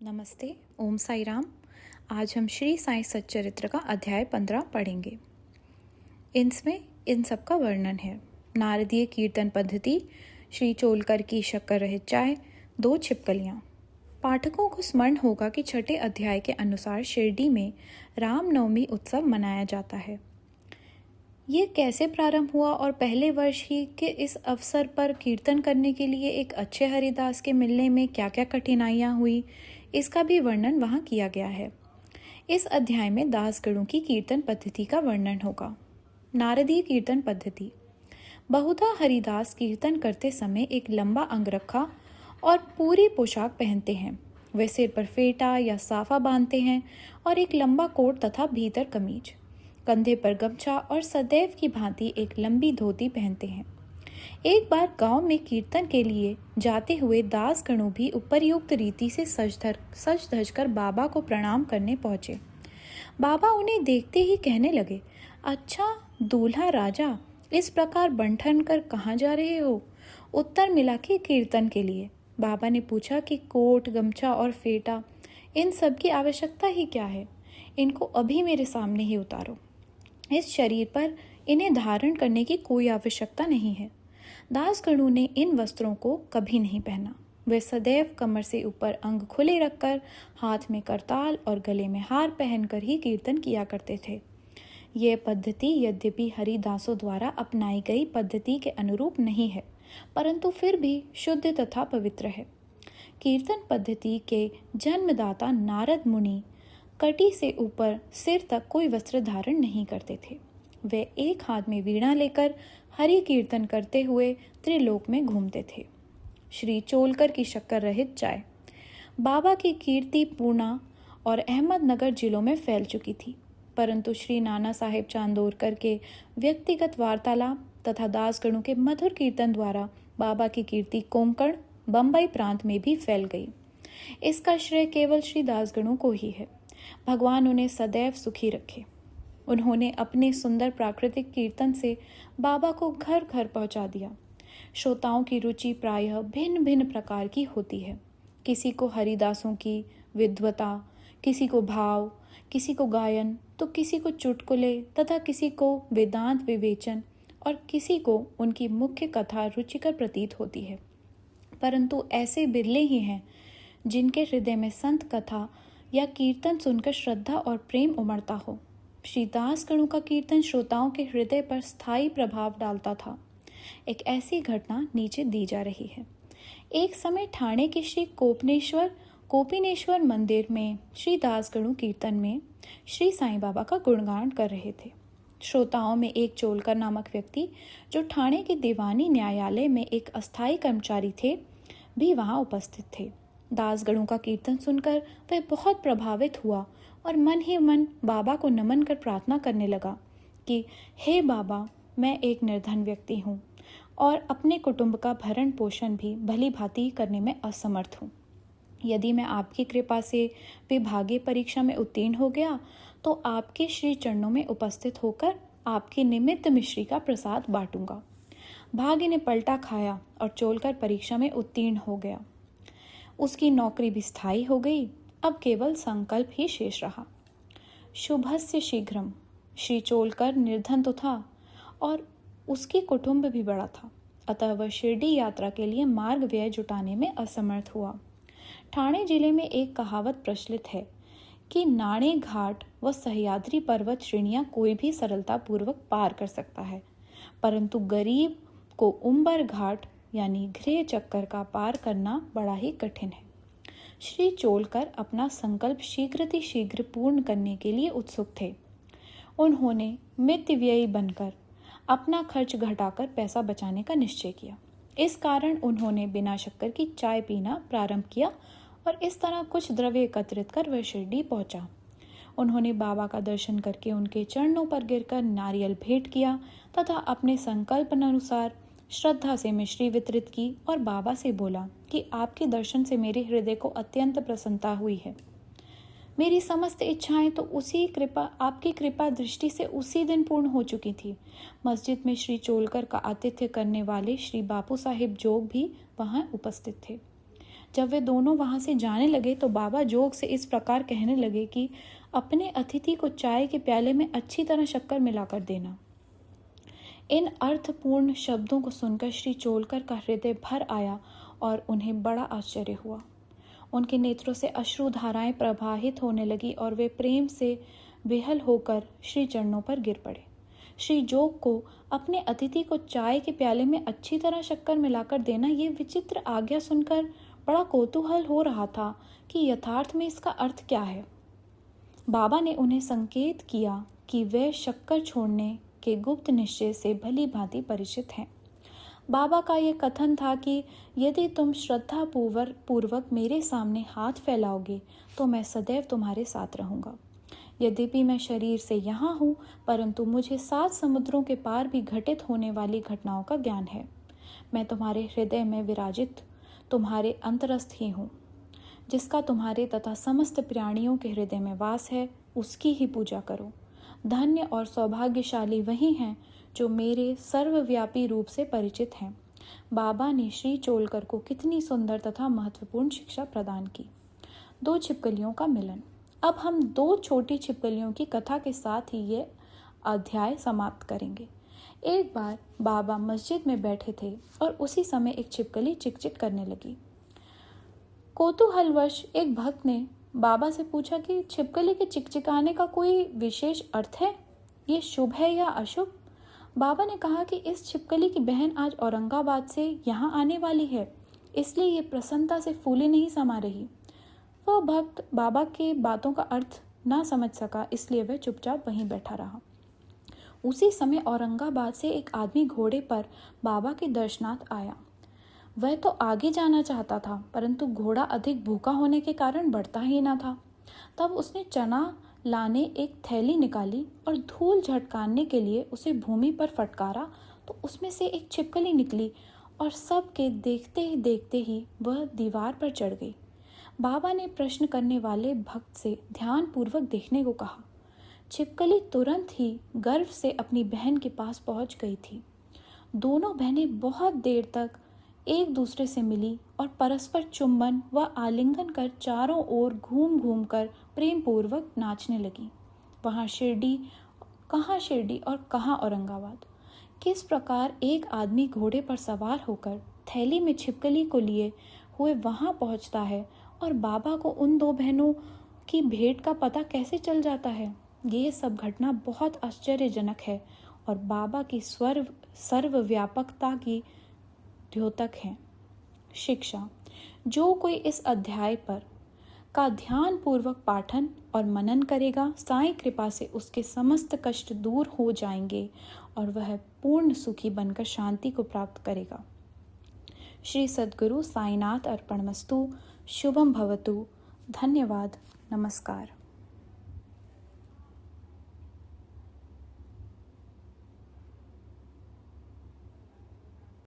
नमस्ते, ओम साई राम। आज हम श्री साईं सच्चरित्र का अध्याय 15 पढ़ेंगे। इसमें इन सब का वर्णन है। नारदीय कीर्तन पद्धति, श्री चोलकर की शक्कर रहित चाय, 2 छिपकलियाँ। पाठकों को स्मरण होगा कि छठे अध्याय के अनुसार शिरडी में रामनवमी उत्सव मनाया जाता है। ये कैसे प्रारंभ हुआ और पहले वर्ष ही के इस अवसर पर कीर्तन करने के लिए एक अच्छे हरिदास के मिलने में क्या क्या कठिनाइयाँ हुई, इसका भी वर्णन वहाँ किया गया है। इस अध्याय में दासगणों की कीर्तन पद्धति का वर्णन होगा। नारदीय कीर्तन पद्धति। बहुधा हरिदास कीर्तन करते समय एक लंबा अंगरखा और पूरी पोशाक पहनते हैं। वे सिर पर फेटा या साफा बांधते हैं और एक लंबा कोट तथा भीतर कमीज, कंधे पर गमछा और सदैव की भांति एक लंबी धोती पहनते हैं। एक बार गांव में कीर्तन के लिए जाते हुए दासगणों भी उपर्युक्त रीति से सज धज कर बाबा को प्रणाम करने पहुंचे। बाबा उन्हें देखते ही कहने लगे, अच्छा दूल्हा राजा, इस प्रकार बंठन कर कहाँ जा रहे हो? उत्तर मिला कि कीर्तन के लिए। बाबा ने पूछा कि कोट, गमछा और फेटा, इन सब की आवश्यकता ही क्या है? इनको अभी मेरे सामने ही उतारो। इस शरीर पर इन्हें धारण करने की कोई आवश्यकता नहीं है। दासगणों ने इन वस्त्रों को कभी नहीं पहना। वे सदैव कमर से ऊपर अंग खुले रखकर, हाथ में करताल और गले में हार पहनकर ही कीर्तन किया करते थे। यह पद्धति यद्यपि हरिदासों द्वारा अपनाई गई पद्धति के अनुरूप नहीं है, परंतु फिर भी शुद्ध तथा पवित्र है। कीर्तन पद्धति के जन्मदाता नारद मुनि कटी से ऊपर सिर तक कोई वस्त्र धारण नहीं करते थे। वे एक हाथ में वीणा लेकर हरि कीर्तन करते हुए त्रिलोक में घूमते थे। श्री चोलकर की शक्कर रहित चाय। बाबा की कीर्ति पूना और अहमदनगर जिलों में फैल चुकी थी, परंतु श्री नाना साहेब चांदोरकर के व्यक्तिगत वार्तालाप तथा दासगणों के मधुर कीर्तन द्वारा बाबा की कीर्ति कोंकण, बम्बई प्रांत में भी फैल गई। इसका श्रेय केवल श्री दासगणों को ही है। भगवान उन्हें सदैव सुखी रखे। उन्होंने अपने सुंदर प्राकृतिक कीर्तन से बाबा को घर घर पहुंचा दिया। श्रोताओं की रुचि प्रायः भिन्न भिन्न प्रकार की होती है। किसी को हरिदासों की विद्वता, किसी को भाव, किसी को गायन, तो किसी को चुटकुले तथा किसी को वेदांत विवेचन और किसी को उनकी मुख्य कथा रुचिकर प्रतीत होती है। परंतु ऐसे बिरले ही हैं जिनके हृदय में संत कथा या कीर्तन सुनकर श्रद्धा और प्रेम उमड़ता हो। श्री दासगणों का कीर्तन श्रोताओं के हृदय पर स्थायी प्रभाव डालता था। एक ऐसी घटना नीचे दी जा रही है। एक समय ठाणे के श्री कोपिनेश्वर मंदिर में श्री दासगणों कीर्तन में श्री साईं बाबा का गुणगान कर रहे थे। श्रोताओं में एक चोलकर नामक व्यक्ति, जो ठाणे के दीवानी न्यायालय में एक अस्थायी कर्मचारी थे, भी वहां उपस्थित थे। दासगणों का कीर्तन सुनकर वह बहुत प्रभावित हुआ और मन ही मन बाबा को नमन कर प्रार्थना करने लगा कि हे बाबा, मैं एक निर्धन व्यक्ति हूँ और अपने कुटुंब का भरण पोषण भी भली भांति करने में असमर्थ हूँ। यदि मैं आपकी कृपा से विभागीय परीक्षा में उत्तीर्ण हो गया तो आपके श्री चरणों में उपस्थित होकर आपके निमित्त मिश्री का प्रसाद बांटूंगा। भाग्य ने पलटा खाया और चोलकर परीक्षा में उत्तीर्ण हो गया। उसकी नौकरी भी स्थायी हो गई। अब केवल संकल्प ही शेष रहा। शुभस्य शीघ्रम। श्री चोलकर निर्धन तो था और उसकी कुटुंब भी बड़ा था, अतः वह शिरडी यात्रा के लिए मार्ग व्यय जुटाने में असमर्थ हुआ। ठाणे जिले में एक कहावत प्रचलित है कि नाणे घाट व सह्याद्री पर्वत श्रेणियां कोई भी सरलता पूर्वक पार कर सकता है, परंतु गरीब को उम्बर घाट यानी गृह चक्कर का पार करना बड़ा ही कठिन है। श्री चोलकर अपना संकल्प शीघ्र पूर्ण करने के लिए उत्सुक थे। उन्होंने मितव्ययी बनकर अपना खर्च घटाकर पैसा बचाने का निश्चय किया। इस कारण उन्होंने बिना शक्कर की चाय पीना प्रारंभ किया और इस तरह कुछ द्रव्य एकत्रित कर वह शिरडी पहुंचा। उन्होंने बाबा का दर्शन करके उनके चरणों पर गिरकर नारियल भेंट किया तथा अपने संकल्प अनुसार श्रद्धा से मिश्री वितरित की और बाबा से बोला कि आपके दर्शन से मेरे हृदय को अत्यंत प्रसन्नता हुई है। मेरी समस्त इच्छाएं तो आपकी कृपा दृष्टि से उसी दिन पूर्ण हो चुकी थी। मस्जिद में श्री चोलकर का आतिथ्य करने वाले श्री बापू साहिब जोग भी वहां उपस्थित थे। जब वे दोनों वहाँ से जाने लगे तो बाबा जोग से इस प्रकार कहने लगे कि अपने अतिथि को चाय के प्याले में अच्छी तरह शक्कर मिलाकर देना। इन अर्थपूर्ण शब्दों को सुनकर श्री चोलकर का हृदय भर आया और उन्हें बड़ा आश्चर्य हुआ। उनके नेत्रों से अश्रु धाराएं प्रवाहित होने लगी और वे प्रेम से बेहल होकर श्री चरणों पर गिर पड़े। श्री जोग को अपने अतिथि को चाय के प्याले में अच्छी तरह शक्कर मिलाकर देना, ये विचित्र आज्ञा सुनकर बड़ा कौतूहल हो रहा था कि यथार्थ में इसका अर्थ क्या है। बाबा ने उन्हें संकेत किया कि वे शक्कर छोड़ने के गुप्त निश्चय से भली भांति परिचित हैं। बाबा का ये कथन था कि यदि तुम श्रद्धा पूर्वक मेरे सामने हाथ फैलाओगे तो मैं सदैव तुम्हारे साथ रहूँगा। यद्यपि मैं शरीर से यहाँ हूँ, परंतु मुझे 7 समुद्रों के पार भी घटित होने वाली घटनाओं का ज्ञान है। मैं तुम्हारे हृदय में विराजित तुम्हारे अंतरस्थ ही हूँ। जिसका तुम्हारे तथा समस्त प्राणियों के हृदय में वास है, उसकी ही पूजा करो। धन्य और सौभाग्यशाली वही हैं जो मेरे सर्वव्यापी रूप से परिचित हैं। बाबा ने श्री चोलकर को कितनी सुंदर तथा महत्वपूर्ण शिक्षा प्रदान की। 2 छिपकलियों का मिलन। अब हम 2 छोटी छिपकलियों की कथा के साथ ही ये अध्याय समाप्त करेंगे। एक बार बाबा मस्जिद में बैठे थे और उसी समय एक छिपकली चिकचिक करने लगी। कौतूहलवश एक भक्त ने बाबा से पूछा कि छिपकली के चिकचिकाने का कोई विशेष अर्थ है, ये शुभ है या अशुभ? बाबा ने कहा कि इस छिपकली की बहन आज औरंगाबाद से यहाँ आने वाली है, इसलिए ये प्रसन्नता से फूले नहीं समा रही। वह भक्त बाबा के बातों का अर्थ ना समझ सका, इसलिए वह चुपचाप वहीं बैठा रहा। उसी समय औरंगाबाद से एक आदमी घोड़े पर बाबा के दर्शनार्थ आया। वह तो आगे जाना चाहता था, परंतु घोड़ा अधिक भूखा होने के कारण बढ़ता ही ना था। तब उसने चना लाने एक थैली निकाली और धूल झटकारने के लिए उसे भूमि पर फटकारा तो उसमें से एक छिपकली निकली और सबके देखते ही वह दीवार पर चढ़ गई। बाबा ने प्रश्न करने वाले भक्त से ध्यानपूर्वक देखने को कहा। छिपकली तुरंत ही गर्व से अपनी बहन के पास पहुंच गई थी। दोनों बहनें बहुत देर तक एक दूसरे से मिली और परस्पर चुंबन व आलिंगन कर चारों ओर घूम घूम कर प्रेम पूर्वक नाचने लगी। कहाँ शिरडी और कहाँ औरंगाबाद। किस प्रकार एक आदमी घोड़े पर सवार होकर थैली में छिपकली को लिए हुए वहां पहुंचता है और बाबा को उन 2 बहनों की भेंट का पता कैसे चल जाता है, ये सब घटना बहुत आश्चर्यजनक है और बाबा की सर्वव्यापकता की द्योतक है। शिक्षा। जो कोई इस अध्याय पर का ध्यान पूर्वक पाठन और मनन करेगा, साईं कृपा से उसके समस्त कष्ट दूर हो जाएंगे और वह पूर्ण सुखी बनकर शांति को प्राप्त करेगा। श्री सद्गुरु साईनाथ अर्पणमस्तु। शुभम भवतु। धन्यवाद। नमस्कार।